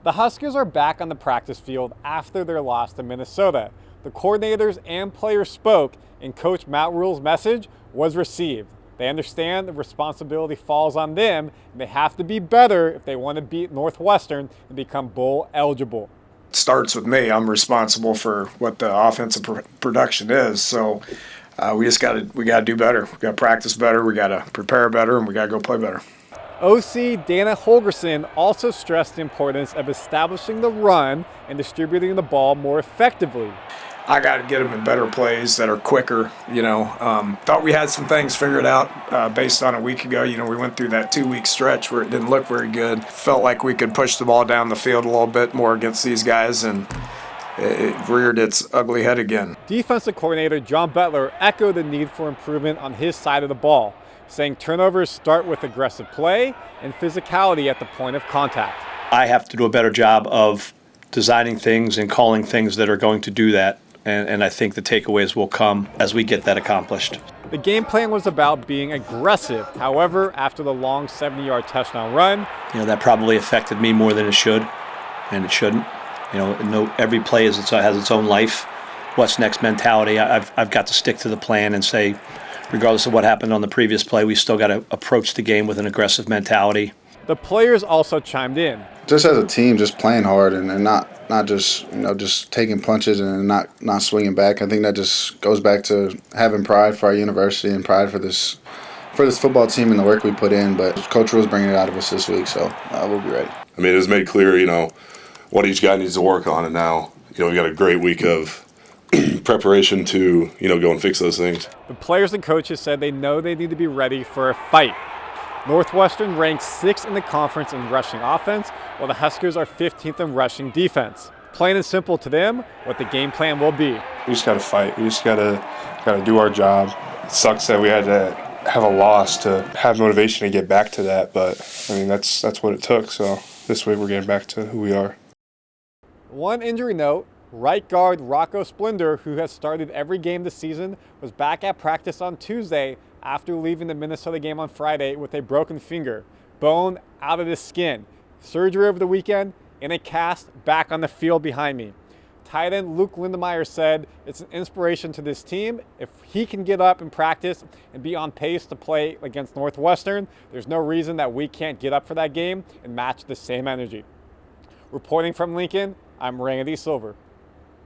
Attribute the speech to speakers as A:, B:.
A: The Huskers are back on the practice field after their loss to Minnesota. The coordinators and players spoke, and Coach Matt Rhule's message was received. They understand the responsibility falls on them, and they have to be better if they want to beat Northwestern and become bowl eligible.
B: It starts with me. I'm responsible for what the offensive production is. So we got to do better. We got to practice better. We got to prepare better, and we got to go play better.
A: OC Dana Holgorsen also stressed the importance of establishing the run and distributing the ball more effectively.
B: I got to get them in better plays that are quicker. Thought we had some things figured out based on a week ago. We went through that 2-week stretch where it didn't look very good. Felt like we could push the ball down the field a little bit more against these guys, and it reared its ugly head again.
A: Defensive coordinator John Butler echoed the need for improvement on his side of the ball, saying turnovers start with aggressive play and physicality at the point of contact.
C: I have to do a better job of designing things and calling things that are going to do that. And I think the takeaways will come as we get that accomplished.
A: The game plan was about being aggressive. However, after the long 70-yard touchdown run,
C: that probably affected me more than it should, and it shouldn't. Every play has its own life. What's next mentality? I've got to stick to the plan and say, regardless of what happened on the previous play, we still got to approach the game with an aggressive mentality.
A: The players also chimed in.
D: Just as a team, just playing hard and not just just taking punches and not swinging back. I think that just goes back to having pride for our university and pride for this football team and the work we put in. But Coach Rhule's bringing it out of us this week, so we'll be ready.
E: I mean, it was made clear, what each guy needs to work on, and now, we got a great week of preparation to, go and fix those things.
A: The players and coaches said they know they need to be ready for a fight. Northwestern ranks 6th in the conference in rushing offense, while the Huskers are 15th in rushing defense. Plain and simple to them, what the game plan will be.
F: We just got to fight. We just got to do our job. It sucks that we had to have a loss to have motivation to get back to that, but that's what it took. So this way we're getting back to who we are.
A: One injury note. Right guard Rocco Splendor, who has started every game this season, was back at practice on Tuesday after leaving the Minnesota game on Friday with a broken finger, bone out of his skin, surgery over the weekend, and a cast back on the field behind me. Tight end Luke Lindemeyer said it's an inspiration to this team. If he can get up and practice and be on pace to play against Northwestern, there's no reason that we can't get up for that game and match the same energy. Reporting from Lincoln, I'm Randy Silver.